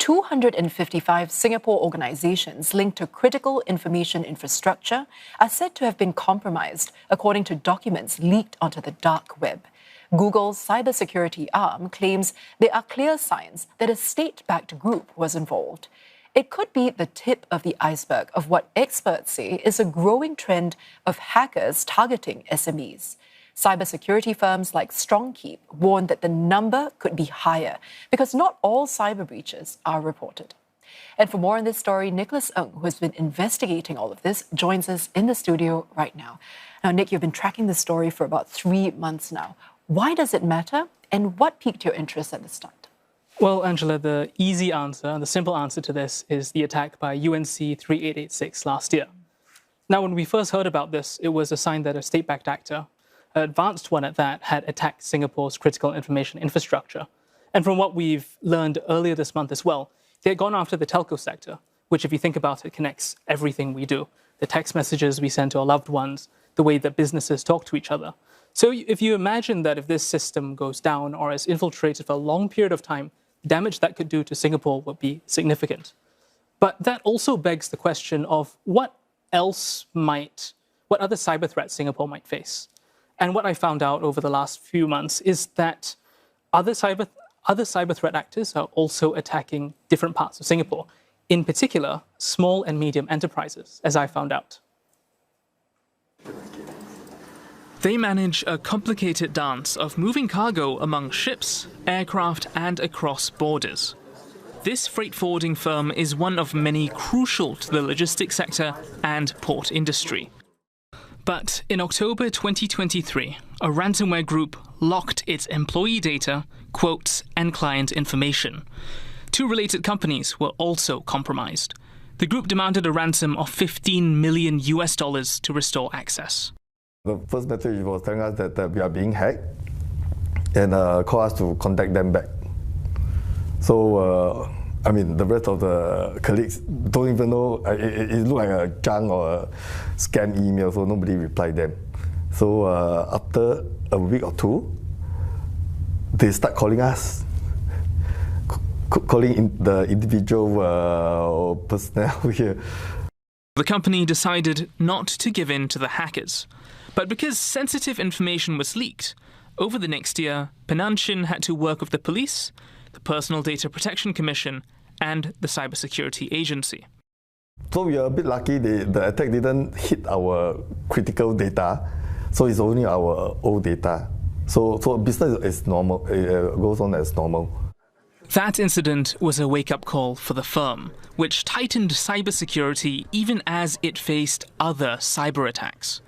255 Singapore organizations linked to critical information infrastructure are said to have been compromised, according to documents leaked onto the dark web. Google's cybersecurity arm claims there are clear signs that a state-backed group was involved. It could be the tip of the iceberg of what experts say is a growing trend of hackers targeting SMEs. Cybersecurity firms like Strongkeep warn that the number could be higher because not all cyber breaches are reported. And for more on this story, Nicolas Ng, who has been investigating all of this, joins us in the studio right now. Now, Nick, you've been tracking this story for about 3 months now. Why does it matter, and what piqued your interest at the start? Well, Angela, the easy answer, the simple answer to this is the attack by UNC 3886 last year. Now, when we first heard about this, it was a sign that a state-backed actor, an advanced one at that, had attacked Singapore's critical information infrastructure. And from what we've learned earlier this month as well, they had gone after the telco sector, which, if you think about it, connects everything we do. The text messages we send to our loved ones, the way that businesses talk to each other. So if you imagine that if this system goes down or is infiltrated for a long period of time, the damage that could do to Singapore would be significant. But that also begs the question of what other cyber threats Singapore might face. And what I found out over the last few months is that other cyber threat actors are also attacking different parts of Singapore, in particular, small and medium enterprises, as I found out. They manage a complicated dance of moving cargo among ships, aircraft, and across borders. This freight forwarding firm is one of many crucial to the logistics sector and port industry. But in October 2023, a ransomware group locked its employee data, quotes, and client information. 2 related companies were also compromised. The group demanded a ransom of $15 million to restore access. The first message was telling us that we are being hacked and call us to contact them back. So, the rest of the colleagues don't even know. It looked like a junk or a scam email, so nobody replied them. So after a week or 2, they start calling us, calling the individual personnel here. The company decided not to give in to the hackers. But because sensitive information was leaked, over the next year, Penang Chin had to work with the police, the Personal Data Protection Commission, and the Cybersecurity Agency. So we are a bit lucky the attack didn't hit our critical data, so it's only our old data. So business is normal, it goes on as normal. That incident was a wake-up call for the firm, which tightened cybersecurity even as it faced other cyber attacks.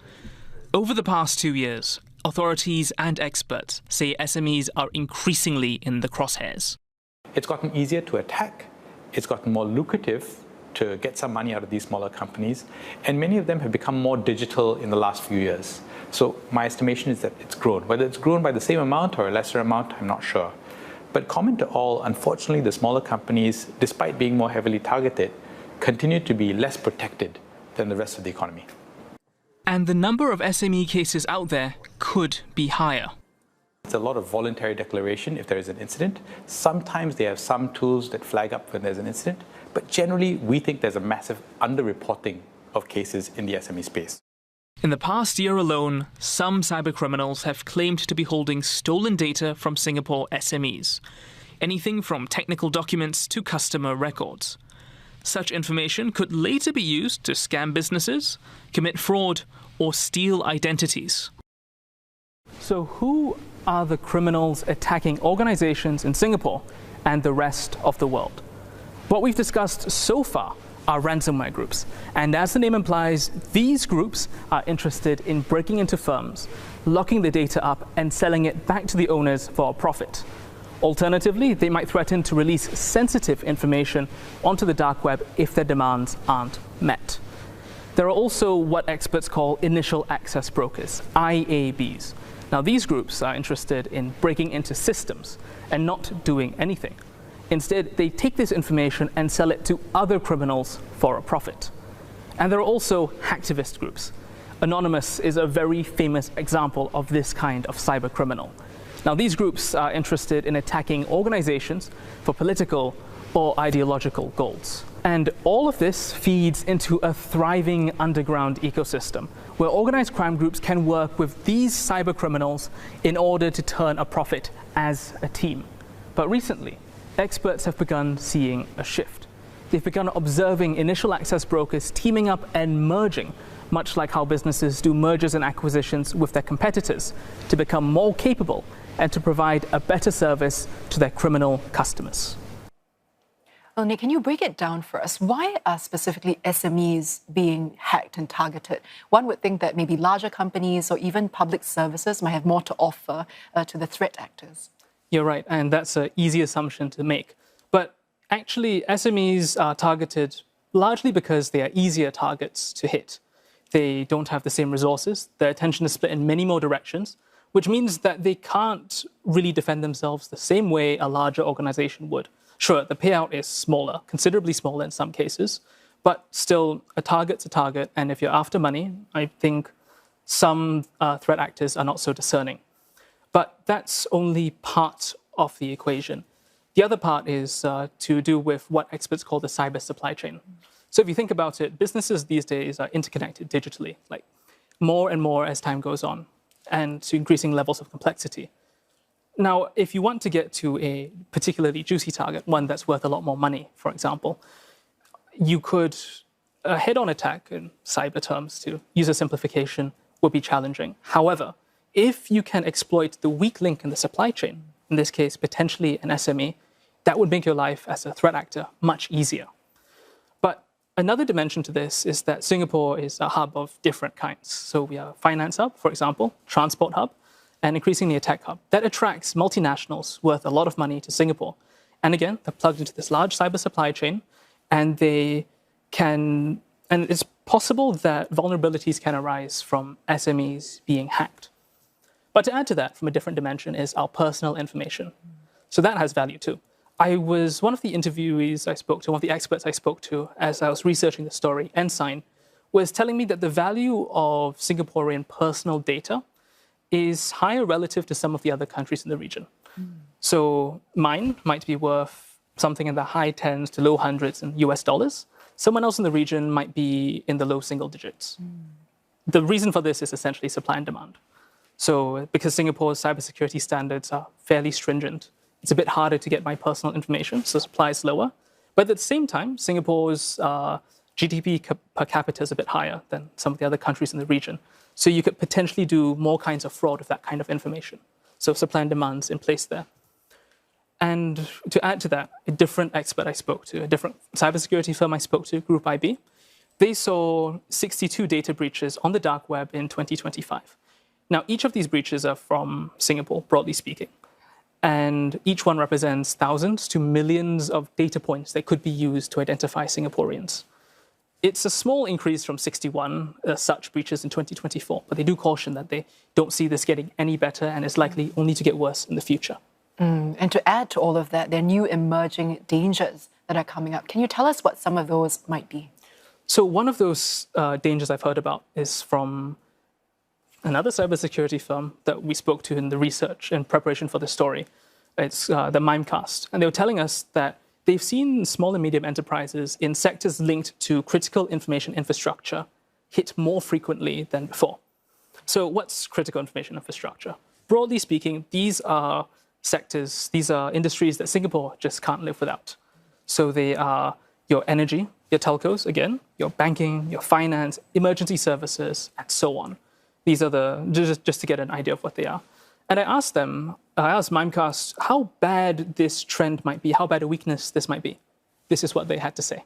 Over the past 2 years, authorities and experts say SMEs are increasingly in the crosshairs. It's gotten easier to attack, it's gotten more lucrative to get some money out of these smaller companies, and many of them have become more digital in the last few years. So my estimation is that it's grown. Whether it's grown by the same amount or a lesser amount, I'm not sure. But common to all, unfortunately, the smaller companies, despite being more heavily targeted, continue to be less protected than the rest of the economy. And the number of SME cases out there could be higher. It's a lot of voluntary declaration if there is an incident. Sometimes they have some tools that flag up when there's an incident, but generally we think there's a massive underreporting of cases in the SME space. In the past year alone, some cybercriminals have claimed to be holding stolen data from Singapore SMEs. Anything from technical documents to customer records. Such information could later be used to scam businesses, commit fraud, or steal identities. So who are the criminals attacking organizations in Singapore and the rest of the world? What we've discussed so far are ransomware groups. And as the name implies, these groups are interested in breaking into firms, locking the data up and selling it back to the owners for a profit. Alternatively, they might threaten to release sensitive information onto the dark web if their demands aren't met. There are also what experts call initial access brokers, IABs. Now, these groups are interested in breaking into systems and not doing anything. Instead, they take this information and sell it to other criminals for a profit. And there are also hacktivist groups. Anonymous is a very famous example of this kind of cyber criminal. Now, these groups are interested in attacking organizations for political or ideological goals. And all of this feeds into a thriving underground ecosystem where organized crime groups can work with these cyber criminals in order to turn a profit as a team. But recently, experts have begun seeing a shift. They've begun observing initial access brokers teaming up and merging, much like how businesses do mergers and acquisitions with their competitors, to become more capable and to provide a better service to their criminal customers. Well, Nick, can you break it down for us? Why are specifically SMEs being hacked and targeted? One would think that maybe larger companies or even public services might have more to offer to the threat actors. You're right, and that's an easy assumption to make. But actually, SMEs are targeted largely because they are easier targets to hit. They don't have the same resources. Their attention is split in many more directions, which means that they can't really defend themselves the same way a larger organization would. Sure, the payout is smaller, considerably smaller in some cases, but still a target's a target. And if you're after money, I think some threat actors are not so discerning. But that's only part of the equation. The other part is to do with what experts call the cyber supply chain. So if you think about it, businesses these days are interconnected digitally, like more and more as time goes on, and to increasing levels of complexity. Now, if you want to get to a particularly juicy target, one that's worth a lot more money, for example, you could a head-on attack in cyber terms, to use a simplification, would be challenging. However, if you can exploit the weak link in the supply chain, in this case, potentially an SME, that would make your life as a threat actor much easier. But another dimension to this is that Singapore is a hub of different kinds. So we are a finance hub, for example, transport hub, and increasingly a tech hub. That attracts multinationals worth a lot of money to Singapore. And again, they're plugged into this large cyber supply chain, and it's possible that vulnerabilities can arise from SMEs being hacked. But to add to that, from a different dimension, is our personal information. So that has value too. One of the interviewees I spoke to, one of the experts I spoke to as I was researching the story, Ensign, was telling me that the value of Singaporean personal data is higher relative to some of the other countries in the region. So mine might be worth something in the high tens to low hundreds in US dollars. Someone else in the region might be in the low single digits. The reason for this is essentially supply and demand. So because Singapore's cybersecurity standards are fairly stringent, it's a bit harder to get my personal information, so supply is lower. But at the same time, Singapore's GDP per capita is a bit higher than some of the other countries in the region. So you could potentially do more kinds of fraud with that kind of information. So supply and demand's in place there. And to add to that, a different expert I spoke to, a different cybersecurity firm I spoke to, Group IB, they saw 62 data breaches on the dark web in 2025. Now, each of these breaches are from Singapore, broadly speaking. And each one represents thousands to millions of data points that could be used to identify Singaporeans. It's a small increase from 61 such breaches in 2024, but they do caution that they don't see this getting any better and is likely only to get worse in the future. And to add to all of that, there are new emerging dangers that are coming up. Can you tell us what some of those might be? So one of those dangers I've heard about is from another cybersecurity firm that we spoke to in the research in preparation for the story. It's the Mimecast. And they were telling us that they've seen small and medium enterprises in sectors linked to critical information infrastructure hit more frequently than before. So what's critical information infrastructure? Broadly speaking, these are sectors, these are industries that Singapore just can't live without. So they are your energy, your telcos, again, your banking, your finance, emergency services, and so on. These are just to get an idea of what they are. And I asked Mimecast how bad this trend might be, how bad a weakness this might be. This is what they had to say.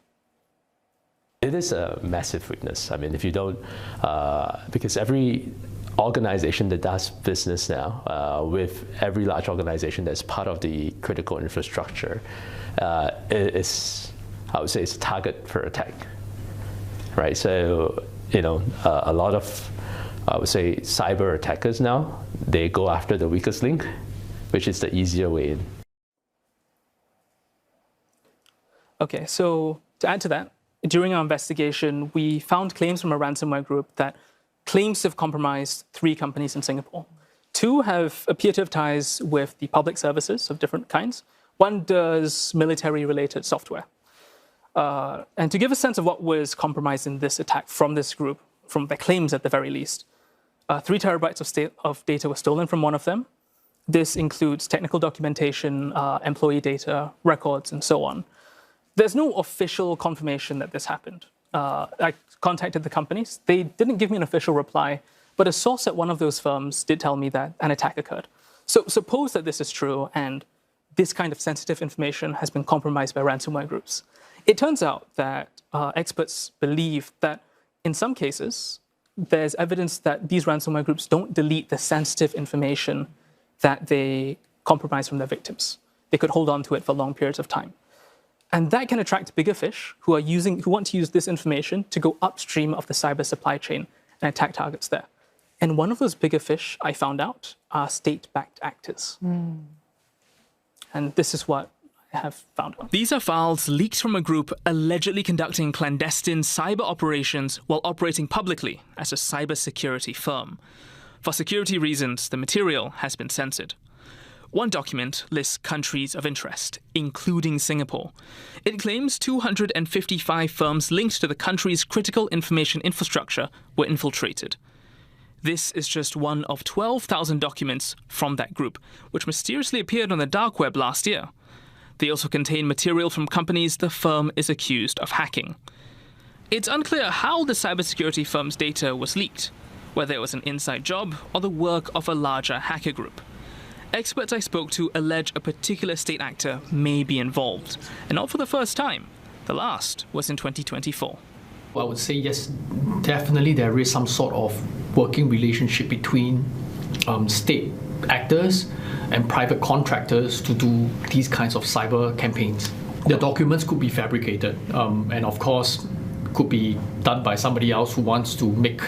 It is a massive weakness. I mean, if you don't, because every organization that does business now, with every large organization that's part of the critical infrastructure, I would say it's a target for attack, right? So, a lot of, I would say, cyber attackers now, they go after the weakest link, which is the easier way in. Okay, so to add to that, during our investigation, we found claims from a ransomware group that claims to have compromised 3 companies in Singapore. 2 appear to have ties with the public services of different kinds. One does military-related software. And to give a sense of what was compromised in this attack from this group, from their claims at the very least, 3 terabytes of data was stolen from one of them. This includes technical documentation, employee data, records, and so on. There's no official confirmation that this happened. I contacted the companies. They didn't give me an official reply, but a source at one of those firms did tell me that an attack occurred. So suppose that this is true and this kind of sensitive information has been compromised by ransomware groups. It turns out that experts believe that in some cases, there's evidence that these ransomware groups don't delete the sensitive information that they compromise from their victims. They could hold on to it for long periods of time. And that can attract bigger fish who want to use this information to go upstream of the cyber supply chain and attack targets there. And one of those bigger fish, I found out, are state-backed actors. And this is what I have found out. These are files leaked from a group allegedly conducting clandestine cyber operations while operating publicly as a cybersecurity firm. For security reasons, the material has been censored. One document lists countries of interest, including Singapore. It claims 255 firms linked to the country's critical information infrastructure were infiltrated. This is just one of 12,000 documents from that group, which mysteriously appeared on the dark web last year. They also contain material from companies the firm is accused of hacking. It's unclear how the cybersecurity firm's data was leaked, whether it was an inside job or the work of a larger hacker group. Experts I spoke to allege a particular state actor may be involved, and not for the first time. The last was in 2024. I would say yes, definitely there is some sort of working relationship between state actors and private contractors to do these kinds of cyber campaigns. The documents could be fabricated and of course could be done by somebody else who wants to make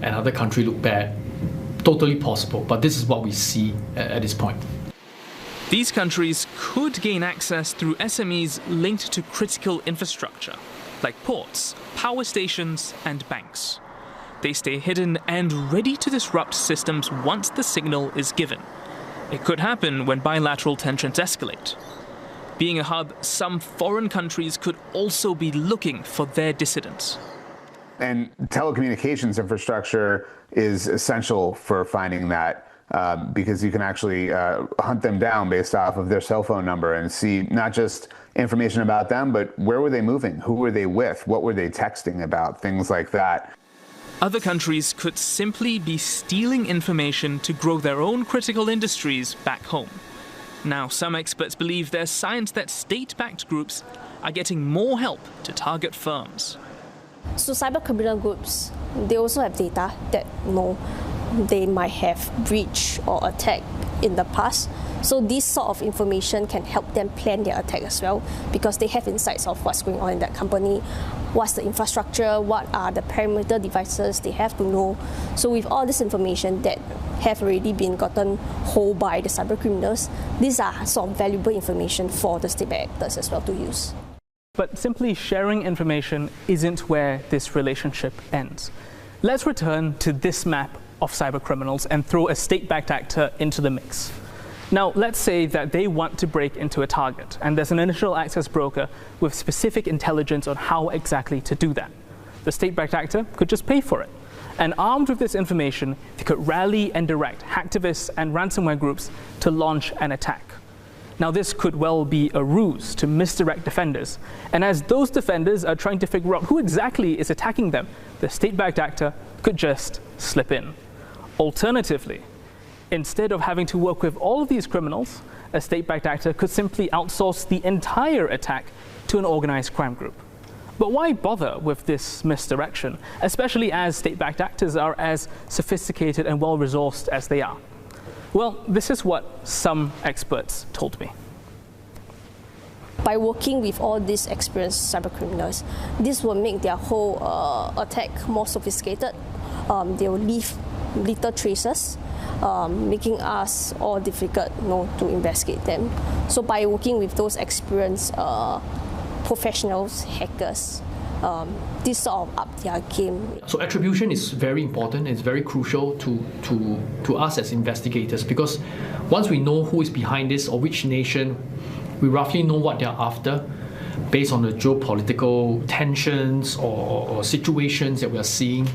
another country look bad. Totally possible, but this is what we see at this point. These countries could gain access through SMEs linked to critical infrastructure, like ports, power stations, and banks. They stay hidden and ready to disrupt systems once the signal is given. It could happen when bilateral tensions escalate. Being a hub, some foreign countries could also be looking for their dissidents. And telecommunications infrastructure is essential for finding that because you can actually hunt them down based off of their cell phone number and see not just information about them, but where were they moving? Who were they with? What were they texting about? Things like that. Other countries could simply be stealing information to grow their own critical industries back home. Now, some experts believe there's signs that state-backed groups are getting more help to target firms. So cyber criminal groups, they also have data that they might have breached or attacked in the past. So this sort of information can help them plan their attack as well, because they have insights of what's going on in that company, what's the infrastructure, what are the perimeter devices they have to know. So with all this information that have already been gotten hold by the cyber criminals, these are sort of valuable information for the state-backed actors as well to use. But simply sharing information isn't where this relationship ends. Let's return to this map of cybercriminals and throw a state-backed actor into the mix. Now, let's say that they want to break into a target, and there's an initial access broker with specific intelligence on how exactly to do that. The state-backed actor could just pay for it. And armed with this information, they could rally and direct hacktivists and ransomware groups to launch an attack. Now, this could well be a ruse to misdirect defenders. And as those defenders are trying to figure out who exactly is attacking them, the state-backed actor could just slip in. Alternatively, instead of having to work with all of these criminals, a state-backed actor could simply outsource the entire attack to an organized crime group. But why bother with this misdirection, especially as state-backed actors are as sophisticated and well-resourced as they are? Well, this is what some experts told me. By working with all these experienced cybercriminals, this will make their whole attack more sophisticated. They will leave little traces, making us all difficult to investigate them. So by working with those experienced professionals, hackers, this sort of up their game. So attribution is very important. It's very crucial to us as investigators, because once we know who is behind this or which nation We roughly know what they're after based on the geopolitical tensions or situations that we are seeing.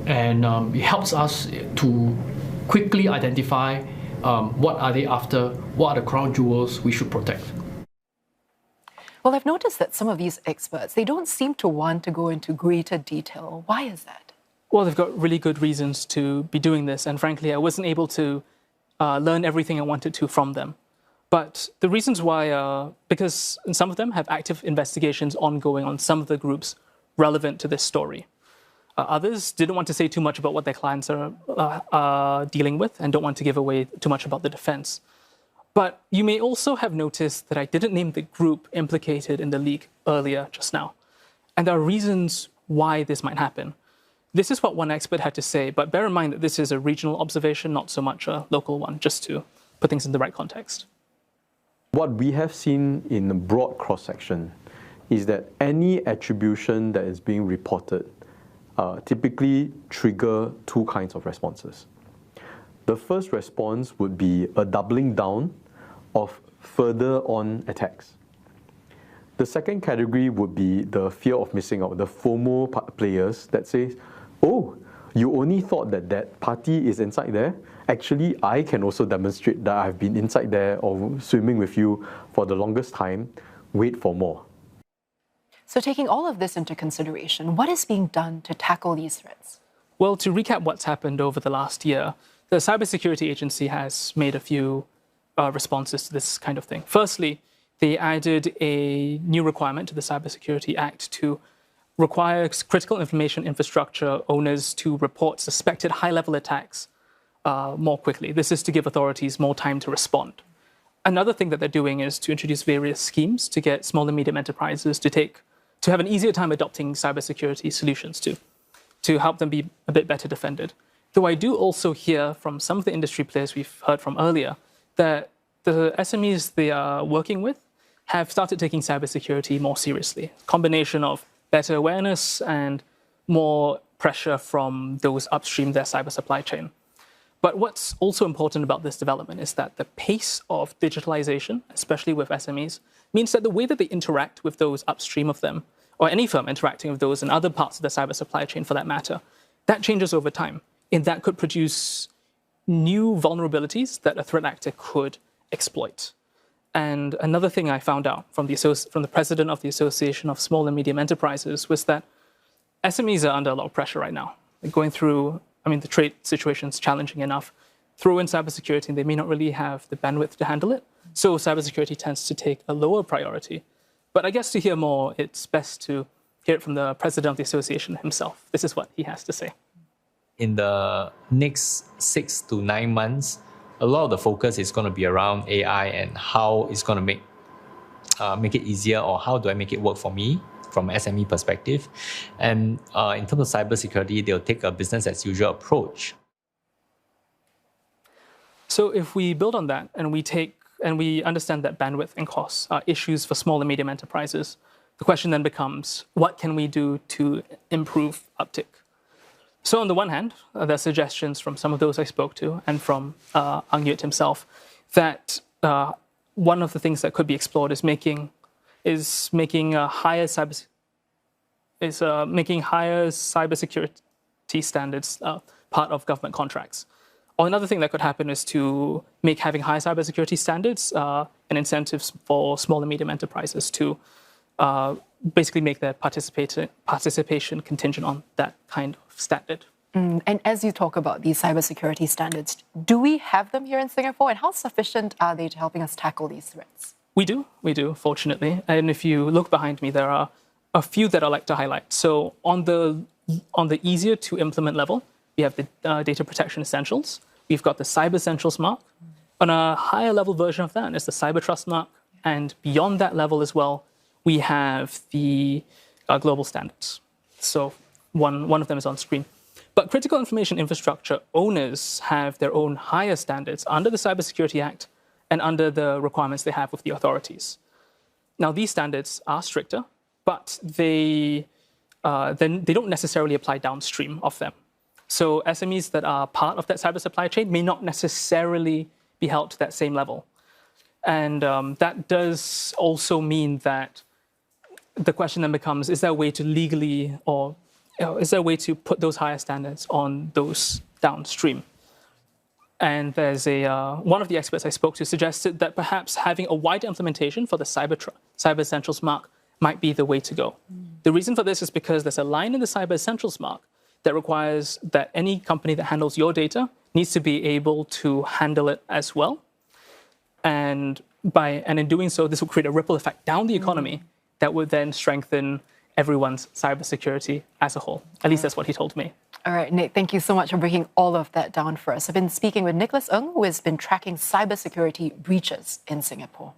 And it helps us to quickly identify what are they after, what are the crown jewels we should protect. Well, I've noticed that some of these experts, they don't seem to want to go into greater detail. Why is that? Well, they've got really good reasons to be doing this. And frankly, I wasn't able to learn everything I wanted to from them. But the reasons why are because some of them have active investigations ongoing on some of the groups relevant to this story. Others didn't want to say too much about what their clients are dealing with and don't want to give away too much about the defense. But you may also have noticed that I didn't name the group implicated in the leak earlier just now. And there are reasons why this might happen. This is what one expert had to say, but bear in mind that this is a regional observation, not so much a local one, just to put things in the right context. What we have seen in a broad cross-section is that any attribution that is being reported typically trigger two kinds of responses. The first response would be a doubling down of further on attacks. The second category would be the fear of missing out, the FOMO players that say, oh, you only thought that that party is inside there. Actually, I can also demonstrate that I've been inside there or swimming with you for the longest time. Wait for more. So taking all of this into consideration, what is being done to tackle these threats? Well, to recap what's happened over the last year, the Cybersecurity Agency has made a few responses to this kind of thing. Firstly, they added a new requirement to the Cybersecurity Act to require critical information infrastructure owners to report suspected high-level attacks more quickly. This is to give authorities more time to respond. Another thing that they're doing is to introduce various schemes to get small and medium enterprises to have an easier time adopting cybersecurity solutions to help them be a bit better defended. Though I do also hear from some of the industry players we've heard from earlier that the SMEs they are working with have started taking cybersecurity more seriously. A combination of better awareness and more pressure from those upstream their cyber supply chain. But what's also important about this development is that the pace of digitalization, especially with SMEs, means that the way that they interact with those upstream of them, or any firm interacting with those in other parts of the cyber supply chain for that matter, that changes over time. And that could produce new vulnerabilities that a threat actor could exploit. And another thing I found out from the president of the Association of Small and Medium Enterprises was that SMEs are under a lot of pressure right now. They're going through, the trade situation is challenging enough. Throw in cybersecurity, and they may not really have the bandwidth to handle it. So cybersecurity tends to take a lower priority. But I guess to hear more, it's best to hear it from the president of the association himself. This is what he has to say. In the next 6 to 9 months, a lot of the focus is going to be around AI and how it's going to make it easier, or how do I make it work for me from an SME perspective. And in terms of cybersecurity, they'll take a business as usual approach. So if we build on that and we understand that bandwidth and costs are issues for small and medium enterprises, the question then becomes, what can we do to improve uptick? So on the one hand, there are suggestions from some of those I spoke to and from Ng himself that one of the things that could be explored is making higher cybersecurity standards part of government contracts. Or another thing that could happen is to make having high cybersecurity standards and incentives for small and medium enterprises to basically make their participation contingent on that kind of standard. And as you talk about these cybersecurity standards, do we have them here in Singapore? And how sufficient are they to helping us tackle these threats? We do, fortunately. And if you look behind me, there are a few that I'd like to highlight. So on the easier to implement level, we have the Data Protection Essentials. We've got the Cyber Essentials mark. On a higher level version of that is the Cyber Trust mark. And beyond that level as well, we have the global standards. So one of them is on screen. But critical information infrastructure owners have their own higher standards under the Cybersecurity Act and under the requirements they have with the authorities. Now, these standards are stricter, but they don't necessarily apply downstream of them. So SMEs that are part of that cyber supply chain may not necessarily be held to that same level. And that does also mean that the question then becomes, is there a way to legally, or is there a way to put those higher standards on those downstream? And there's one of the experts I spoke to suggested that perhaps having a wider implementation for the Cyber Essentials mark might be the way to go. The reason for this is because there's a line in the Cyber Essentials mark that requires that any company that handles your data needs to be able to handle it as well. And in doing so, this will create a ripple effect down the economy that would then strengthen everyone's cybersecurity as a whole. At least that's what he told me. All right, Nick, thank you so much for breaking all of that down for us. I've been speaking with Nicolas Ng, who has been tracking cybersecurity breaches in Singapore.